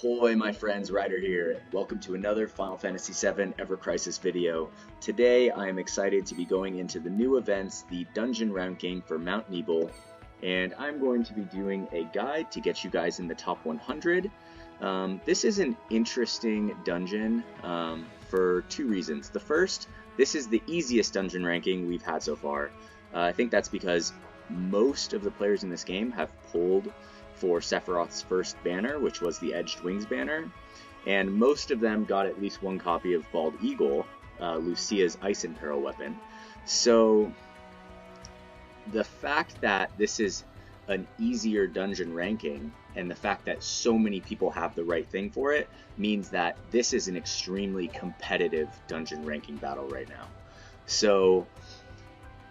Ahoy my friends, Ryder here. Welcome to another Final Fantasy VII Ever Crisis video. Today I am excited to be going into the new events, the dungeon ranking for Mount Nibel, and I'm going to be doing a guide to get you guys in the top 100. This is an interesting dungeon for two reasons. The first, this is the easiest dungeon ranking we've had so far. I think that's because most of the players in this game have pulled for Sephiroth's first banner, which was the Edged Wings banner, and most of them got at least one copy of Bald Eagle, Lucia's Ice Imperil weapon. So the fact that this is an easier dungeon ranking, and the fact that so many people have the right thing for it, means that this is an extremely competitive dungeon ranking battle right now. So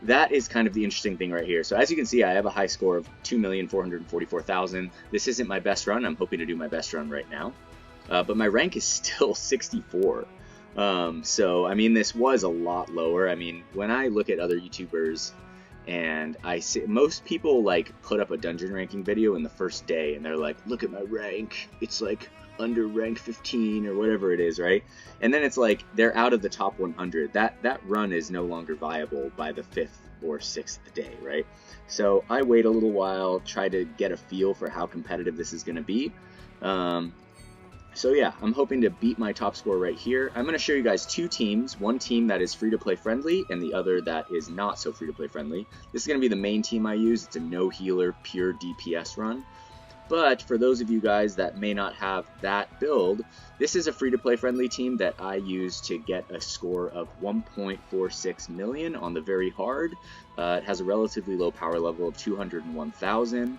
that is kind of the interesting thing right here. So as you can see, I have a high score of 2,444,000. This isn't my best run. I'm hoping to do my best run right now. But my rank is still 64. So, I mean, this was a lot lower. I mean, when I look at other YouTubers and I see most people like put up a dungeon ranking video in the first day and they're like, look at my rank. It's like under rank 15 or whatever it is, right? And then it's like they're out of the top 100. That run is no longer viable by the 5th or 6th day, right? So I wait a little while, try to get a feel for how competitive this is going to be. So yeah, I'm hoping to beat my top score right here. I'm going to show you guys two teams, one team that is free-to-play friendly and the other that is not so free-to-play friendly. This is going to be the main team I use. It's a no healer, pure DPS run. But for those of you guys that may not have that build, this is a free-to-play friendly team that I use to get a score of 1.46 million on the very hard. It has a relatively low power level of 201,000.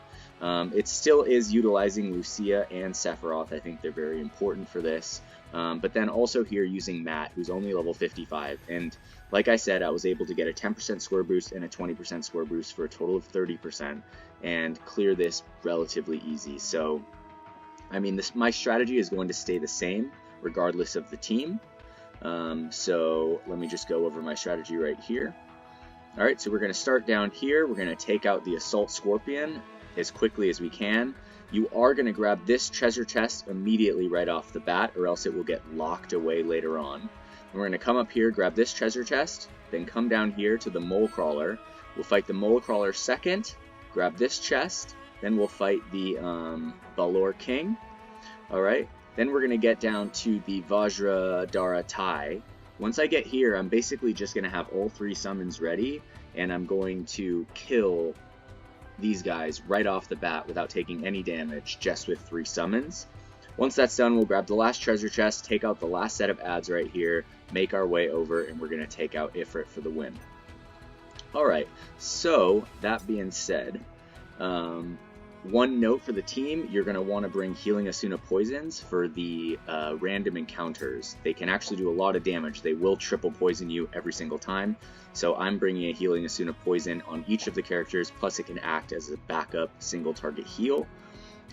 It still is utilizing Lucia and Sephiroth. I think they're very important for this. But then also here using Matt, who's only level 55. And like I said, I was able to get a 10% score boost and a 20% score boost for a total of 30%. And clear this relatively easy. So, I mean, my strategy is going to stay the same regardless of the team. So let me just go over my strategy right here. All right, so we're going to start down here. We're going to take out the Assault Scorpion as quickly as we can. You are going to grab this treasure chest immediately right off the bat, or else it will get locked away later on. And we're going to come up here, grab this treasure chest, then come down here to the Mole Crawler. We'll fight the Mole Crawler second. Grab this chest, then we'll fight the Balor King. Alright, then we're going to get down to the Vajradhara Tai. Once I get here, I'm basically just going to have all three summons ready, and I'm going to kill these guys right off the bat without taking any damage, just with 3 summons. Once that's done, we'll grab the last treasure chest, take out the last set of ads right here, make our way over, and we're going to take out Ifrit for the win. Alright, so that being said, one note for the team, you're going to want to bring Healing Asuna Poisons for the random encounters. They can actually do a lot of damage. They will triple poison you every single time. So I'm bringing a Healing Asuna Poison on each of the characters, plus it can act as a backup single target heal.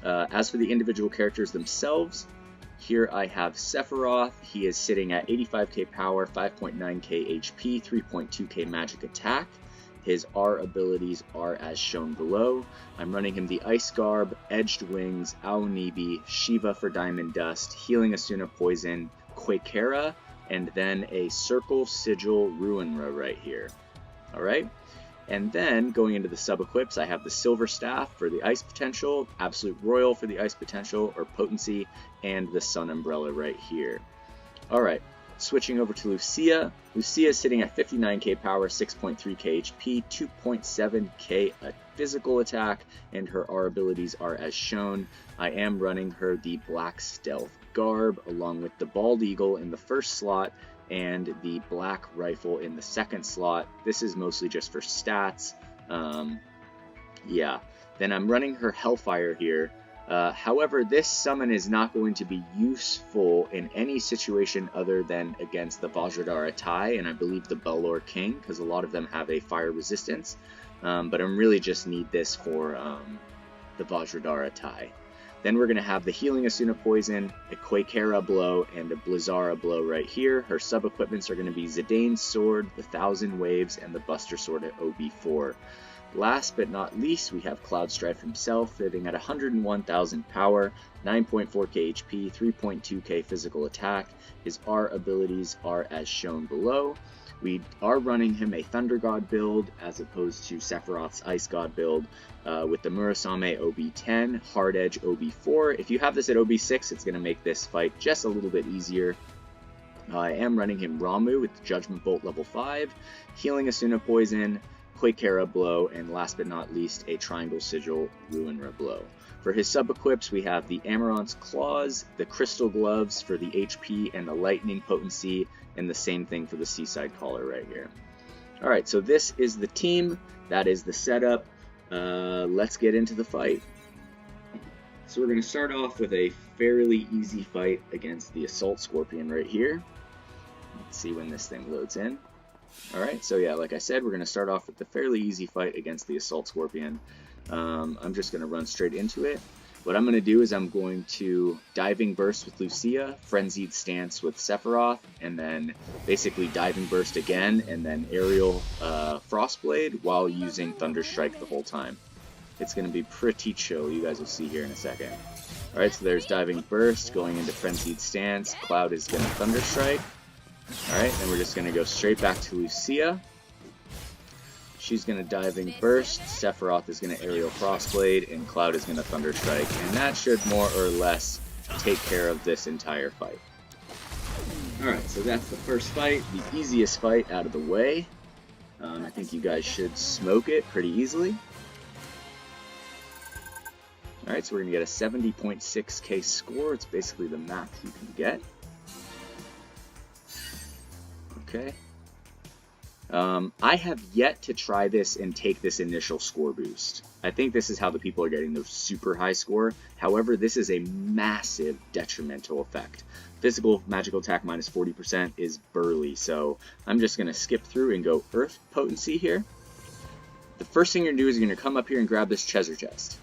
As for the individual characters themselves, here I have Sephiroth. He is sitting at 85k power, 5.9k HP, 3.2k magic attack. His R abilities are as shown below. I'm running him the Ice Garb, Edged Wings, Aonibi, Shiva for Diamond Dust, Healing Asuna Poison, Quakera, and then a Circle Sigil Ruinra right here. Alright? And then, going into the sub-equips, I have the Silver Staff for the Ice Potential, Absolute Royal for the Ice Potential, or Potency, and the Sun Umbrella right here. Alright. Switching over to Lucia. Lucia is sitting at 59k power, 6.3k HP, 2.7k physical attack, and her R abilities are as shown. I am running her the Black Stealth Garb, along with the Bald Eagle in the first slot, and the Black Rifle in the second slot. This is mostly just for stats. Yeah. Then I'm running her Hellfire here. However, this summon is not going to be useful in any situation other than against the Vajradhara Tai and I believe the Balor King, because a lot of them have a fire resistance. But I really just need this for the Vajradhara Tai. Then we're going to have the Healing Asuna Poison, a Quakera Blow, and a Blizzara Blow right here. Her sub-equipments are going to be Zidane's Sword, the 1000 Waves, and the Buster Sword at OB4. Last but not least, we have Cloud Strife himself, sitting at 101,000 power, 9.4k HP, 3.2k physical attack. His R abilities are as shown below. We are running him a Thunder God build as opposed to Sephiroth's Ice God build with the Murasame OB10, Hard Edge OB4. If you have this at OB6, it's going to make this fight just a little bit easier. I am running him Ramu with Judgment Bolt level 5, Healing Asuna Poison, Quakera Blow, and last but not least, a Triangle Sigil Ruinra Blow. For his sub-equips, we have the Amaranth's Claws, the Crystal Gloves for the HP and the Lightning Potency, and the same thing for the Seaside Collar right here. Alright, so this is the team, that is the setup. Let's get into the fight. So we're going to start off with a fairly easy fight against the Assault Scorpion right here. Let's see when this thing loads in. Alright, so yeah, like I said, we're going to start off with the fairly easy fight against the Assault Scorpion. I'm just going to run straight into it. What I'm going to do is I'm going to Diving Burst with Lucia, Frenzied Stance with Sephiroth, and then basically Diving Burst again, and then Aerial Frostblade while using Thunder Strike the whole time. It's going to be pretty chill, you guys will see here in a second. Alright, so there's Diving Burst, going into Frenzied Stance, Cloud is going to Thunder Strike. Alright, then we're just going to go straight back to Lucia. She's going to Diving Burst, Sephiroth is going to Aerial Frostblade, and Cloud is going to Thunder Strike. And that should more or less take care of this entire fight. Alright, so that's the first fight, the easiest fight out of the way. I think you guys should smoke it pretty easily. Alright, so we're going to get a 70.6k score. It's basically the max you can get. Okay. I have yet to try this and take this initial score boost. I think this is how the people are getting the super high score. However, this is a massive detrimental effect. Physical magical attack minus 40% is burly, so I'm just going to skip through and go Earth Potency here. The first thing you're going to do is you're going to come up here and grab this treasure chest.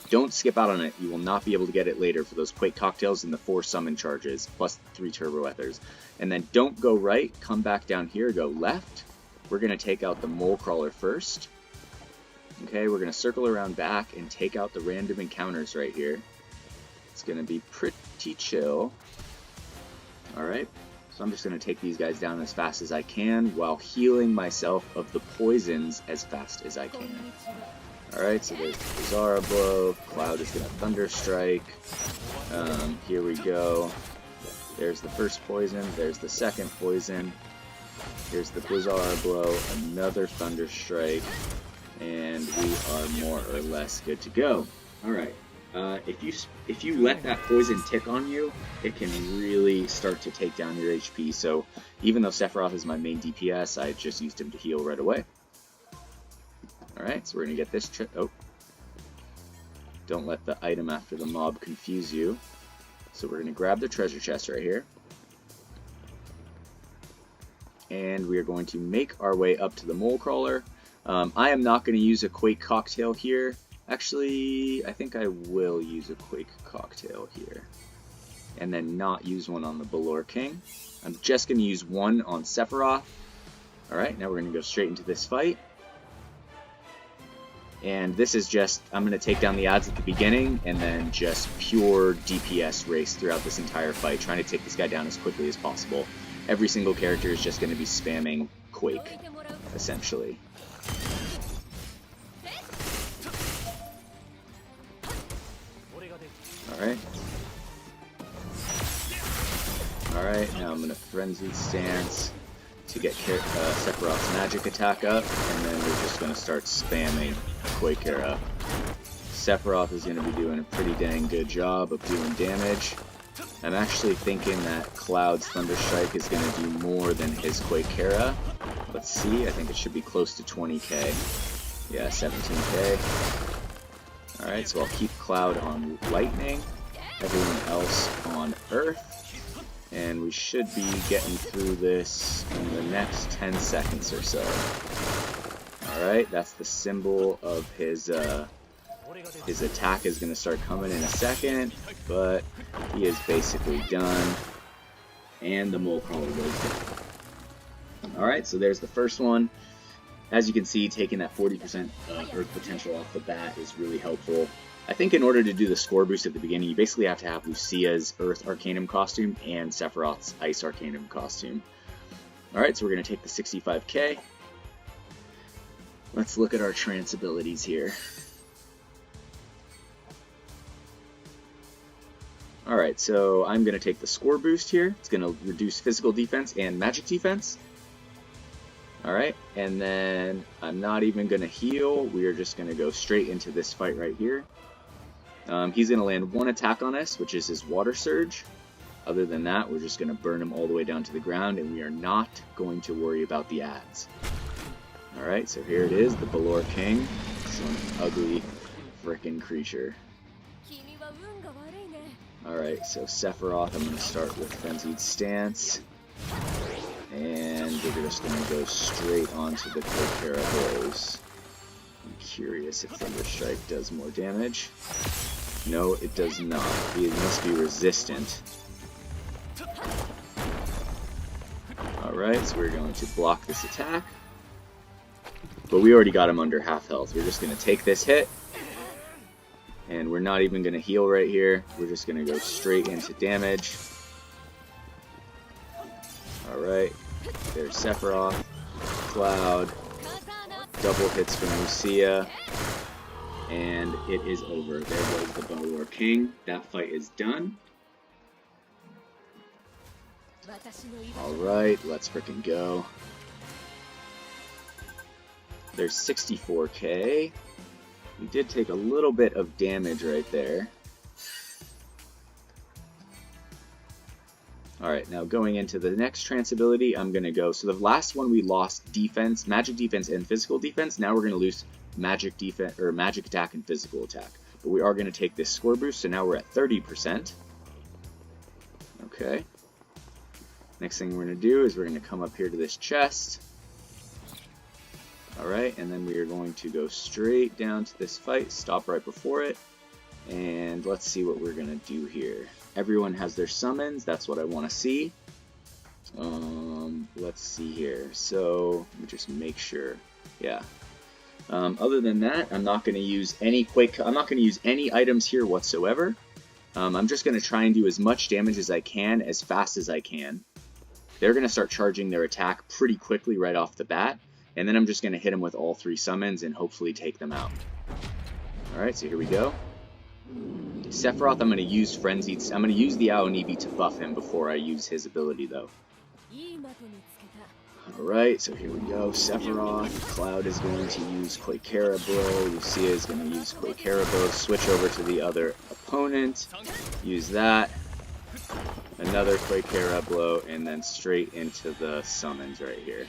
Don't skip out on it. You will not be able to get it later for those Quake Cocktails and the 4 summon charges, plus 3 Turbo Ethers. And then don't go right, come back down here, go left. We're going to take out the Mole Crawler first. Okay, we're going to circle around back and take out the random encounters right here. It's going to be pretty chill. Alright, so I'm just going to take these guys down as fast as I can while healing myself of the poisons as fast as I can. Alright, so there's the Bizarre Blow, Cloud is going to Thunder Strike, here we go, there's the first poison, there's the second poison, here's the Bizarre Blow, another Thunder Strike, and we are more or less good to go. Alright, if you let that poison tick on you, it can really start to take down your HP, so even though Sephiroth is my main DPS, I just used him to heal right away. Alright, so we're going to get this oh. Don't let the item after the mob confuse you. So we're going to grab the treasure chest right here. And we are going to make our way up to the Mole Crawler. I am not going to use a Quake Cocktail here. Actually, I think I will use a Quake Cocktail here. And then not use one on the Balor King. I'm just going to use one on Sephiroth. Alright, now we're going to go straight into this fight. And this is just, I'm going to take down the odds at the beginning, and then just pure DPS race throughout this entire fight, trying to take this guy down as quickly as possible. Every single character is just going to be spamming Quake, essentially. Alright. Alright, now I'm going to Frenzied Stance to get Sephiroth's magic attack up, and then we're just going to start spamming Quakera. Sephiroth is going to be doing a pretty dang good job of doing damage. I'm actually thinking that Cloud's Thunder Strike is going to do more than his Quakera. Let's see, I think it should be close to 20k. Yeah, 17k. Alright, so I'll keep Cloud on Lightning, everyone else on Earth. And we should be getting through this in the next 10 seconds or so. Alright, that's the symbol of his attack is going to start coming in a second, but he is basically done. And the Mole Crawler goes down. Alright, so there's the first one. As you can see, taking that 40% Earth potential off the bat is really helpful. I think in order to do the score boost at the beginning, you basically have to have Lucia's Earth Arcanum costume and Sephiroth's Ice Arcanum costume. Alright, so we're going to take the 65k. Let's look at our trance abilities here. Alright, so I'm going to take the score boost here. It's going to reduce physical defense and magic defense. Alright, and then I'm not even going to heal. We are just going to go straight into this fight right here. He's going to land one attack on us, which is his Water Surge. Other than that, we're just going to burn him all the way down to the ground, and we are not going to worry about the ads. Alright, so here it is, the Balor King. Some ugly frickin' creature. Alright, so Sephiroth, I'm going to start with Frenzied Stance. And we're just going to go straight onto the Curseborn blows. I'm curious if Thunder Strike does more damage. No, it does not. It must be resistant. Alright, so we're going to block this attack. But we already got him under half health. We're just going to take this hit. And we're not even going to heal right here. We're just going to go straight into damage. Alright, there's Sephiroth, Cloud, double hits from Lucia, and it is over. There goes the Balor King. That fight is done. Alright, let's frickin' go. There's 64k. We did take a little bit of damage right there. Alright, now going into the next trance ability, I'm going to go. So the last one we lost defense, magic defense, and physical defense. Now we're going to lose magic defense, or magic attack and physical attack. But we are going to take this score boost, so now we're at 30%. Okay. Next thing we're going to do is we're going to come up here to this chest. Alright, and then we are going to go straight down to this fight, stop right before it, and let's see what we're going to do here. Everyone has their summons, that's what I want to see. Let's see here, so let me just make sure, yeah. Other than that, I'm not going to use any items here whatsoever. I'm just going to try and do as much damage as I can, as fast as I can. They're going to start charging their attack pretty quickly right off the bat. And then I'm just going to hit them with all three summons and hopefully take them out. Alright, so here we go. Sephiroth, I'm going to use Frenzied. I'm going to use the Aonibi to buff him before I use his ability, though. Alright, so here we go. Sephiroth. Cloud is going to use Quakera Blow. Lucia is going to use Quakera Blow. Switch over to the other opponent. Use that. Another Quakera Blow, and then straight into the summons right here.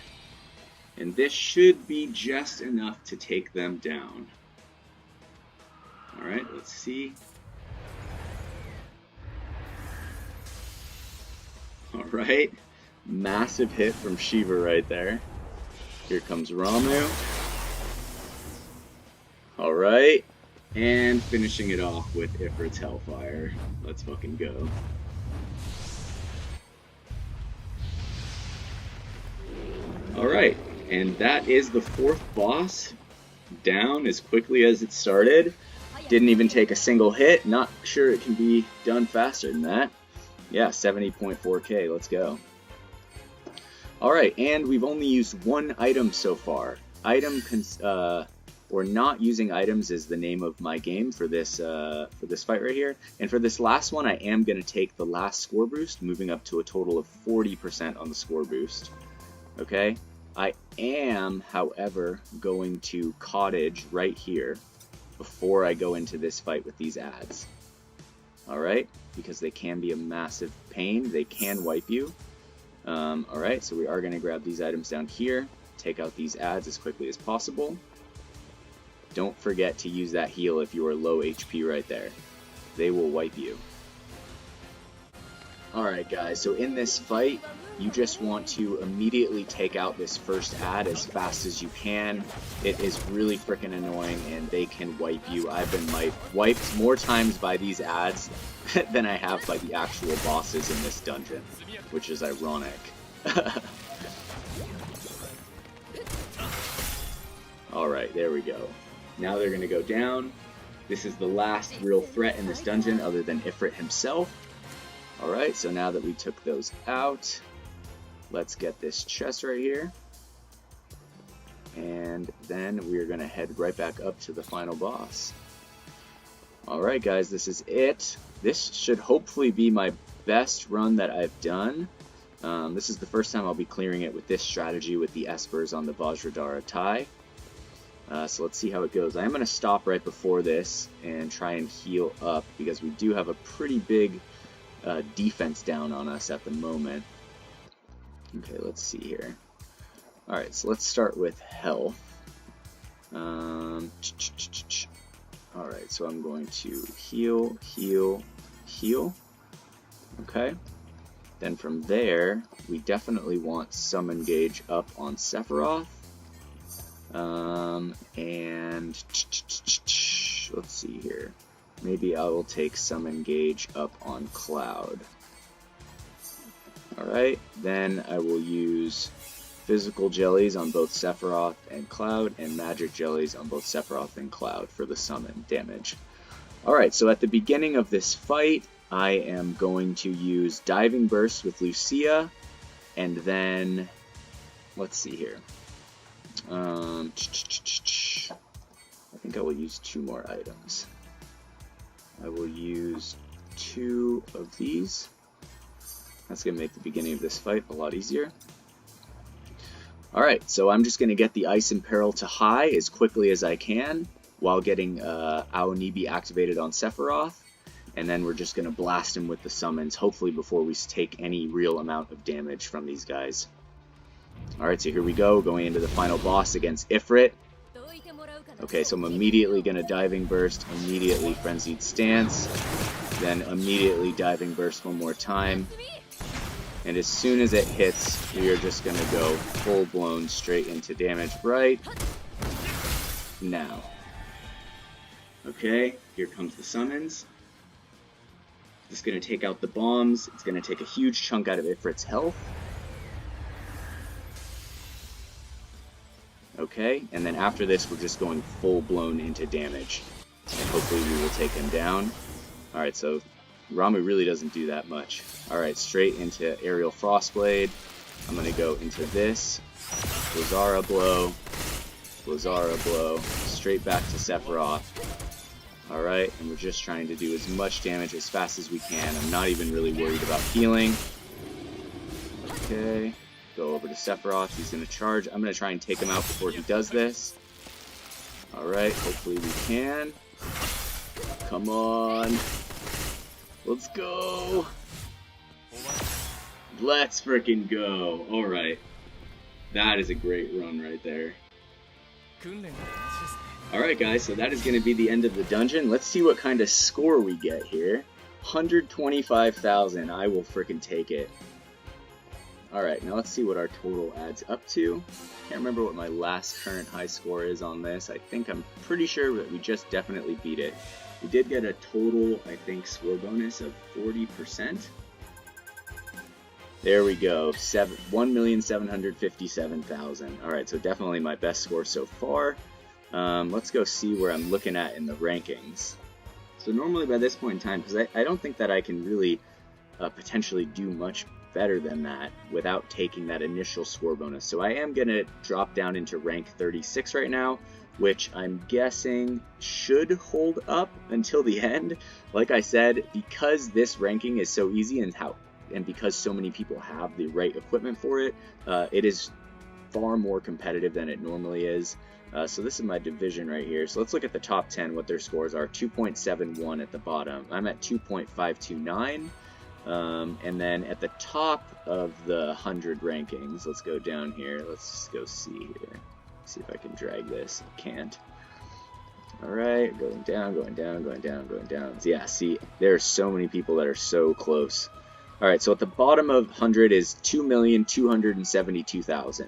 And this should be just enough to take them down. Alright, let's see. Alright, massive hit from Shiva right there. Here comes Ramu. Alright, and finishing it off with Ifrit's Hellfire. Let's fucking go. Alright. And that is the fourth boss down as quickly as it started. Didn't even take a single hit. Not sure it can be done faster than that. Yeah, 70.4k. Let's go. Alright, and we've only used one item so far. Or not using items is the name of my game for this fight right here. And for this last one, I am going to take the last score boost, moving up to a total of 40% on the score boost. Okay? I am, however, going to cottage right here before I go into this fight with these ads. Alright? Because they can be a massive pain. They can wipe you. Alright, so we are going to grab these items down here, take out these ads as quickly as possible. Don't forget to use that heal if you are low HP right there. They will wipe you. Alright guys, so in this fight, you just want to immediately take out this first ad as fast as you can. It is really freaking annoying and they can wipe you. I've been wiped more times by these ads than I have by the actual bosses in this dungeon, which is ironic. Alright, there we go. Now they're going to go down. This is the last real threat in this dungeon other than Ifrit himself. Alright, so now that we took those out, let's get this chest right here. And then we're going to head right back up to the final boss. Alright guys, this is it. This should hopefully be my best run that I've done. This is the first time I'll be clearing it with this strategy with the Espers on the Vajradhara tie. So let's see how it goes. I am going to stop right before this and try and heal up because we do have a pretty big defense down on us at the moment. Okay, let's see here. Alright, so let's start with health. Alright, so I'm going to heal, heal, heal. Okay. Then from there, we definitely want Summon Gauge up on Sephiroth. And let's see here. Maybe I will take Summon Gauge up on Cloud. Alright, then I will use Physical Jellies on both Sephiroth and Cloud, and Magic Jellies on both Sephiroth and Cloud for the summon damage. Alright, so at the beginning of this fight, I am going to use Diving Burst with Lucia, and then, let's see here. I think I will use 2 more items. I will use 2 of these. That's going to make the beginning of this fight a lot easier. Alright, so I'm just going to get the Ice Imperil to high as quickly as I can while getting Aonibi activated on Sephiroth. And then we're just going to blast him with the summons, hopefully before we take any real amount of damage from these guys. Alright, so here we go, going into the final boss against Ifrit. Okay, so I'm immediately going to Diving Burst, immediately Frenzied Stance, then immediately Diving Burst one more time. And as soon as it hits, we are just going to go full-blown straight into damage right now. Okay, here comes the summons. Just going to take out the bombs. It's going to take a huge chunk out of Ifrit's health. Okay, and then after this, we're just going full-blown into damage. And hopefully we will take him down. Alright, so Ramu really doesn't do that much. Alright, straight into Aerial Frostblade. I'm going to go into this. Blazara Blow. Blazara Blow. Straight back to Sephiroth. Alright, and we're just trying to do as much damage as fast as we can. I'm not even really worried about healing. Okay, go over to Sephiroth. He's going to charge. I'm going to try and take him out before he does this. Alright, hopefully we can. Come on. Let's go. Let's freaking go. Alright. That is a great run right there. Alright guys, so that is going to be the end of the dungeon. Let's see what kind of score we get here. 125,000. I will freaking take it. Alright, now let's see what our total adds up to. Can't remember what my last current high score is on this. I'm pretty sure that we just definitely beat it. We did get a total, I think, score bonus of 40%. There we go, 1,757,000. Alright, so definitely my best score so far. Let's go see where I'm looking at in the rankings. So normally by this point in time, because I don't think that I can really potentially do much better than that without taking that initial score bonus. So I am going to drop down into rank 36 right now, which I'm guessing should hold up until the end. Like I said, because this ranking is so easy and because so many people have the right equipment for it, it is far more competitive than it normally is. So this is my division right here. So let's look at the top 10, what their scores are. 2.71 at the bottom. I'm at 2.529. And then at the top of the 100 rankings, let's go down here. Let's go see here. See if I can drag this. I can't. Alright, going down, going down, going down, going down. Yeah, see, there are so many people that are so close. Alright, so at the bottom of 100 is 2,272,000.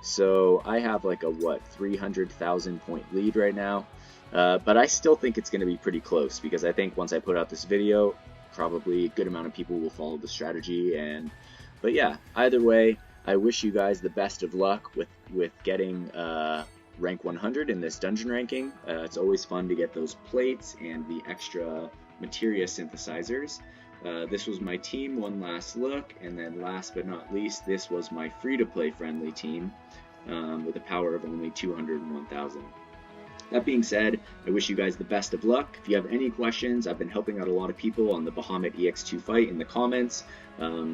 So I have like a, 300,000 point lead right now. But I still think it's going to be pretty close, because I think once I put out this video, probably a good amount of people will follow the strategy. But yeah, either way, I wish you guys the best of luck with getting rank 100 in this dungeon ranking. It's always fun to get those plates and the extra materia synthesizers. This was my team, one last look, and then last but not least, this was my free-to-play friendly team with a power of only 201,000. That being said, I wish you guys the best of luck. If you have any questions, I've been helping out a lot of people on the Bahamut EX2 fight in the comments.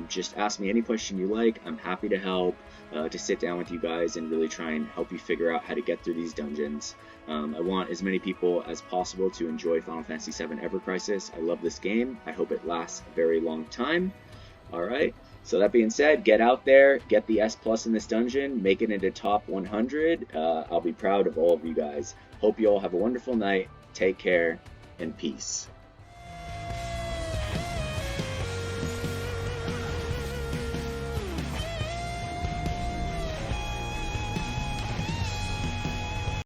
Just ask me any question you like. I'm happy to help, to sit down with you guys and really try and help you figure out how to get through these dungeons. I want as many people as possible to enjoy Final Fantasy VII Ever Crisis. I love this game. I hope it lasts a very long time. Alright, so that being said, get out there, get the S+ in this dungeon, make it into top 100. I'll be proud of all of you guys. Hope you all have a wonderful night. Take care, and peace.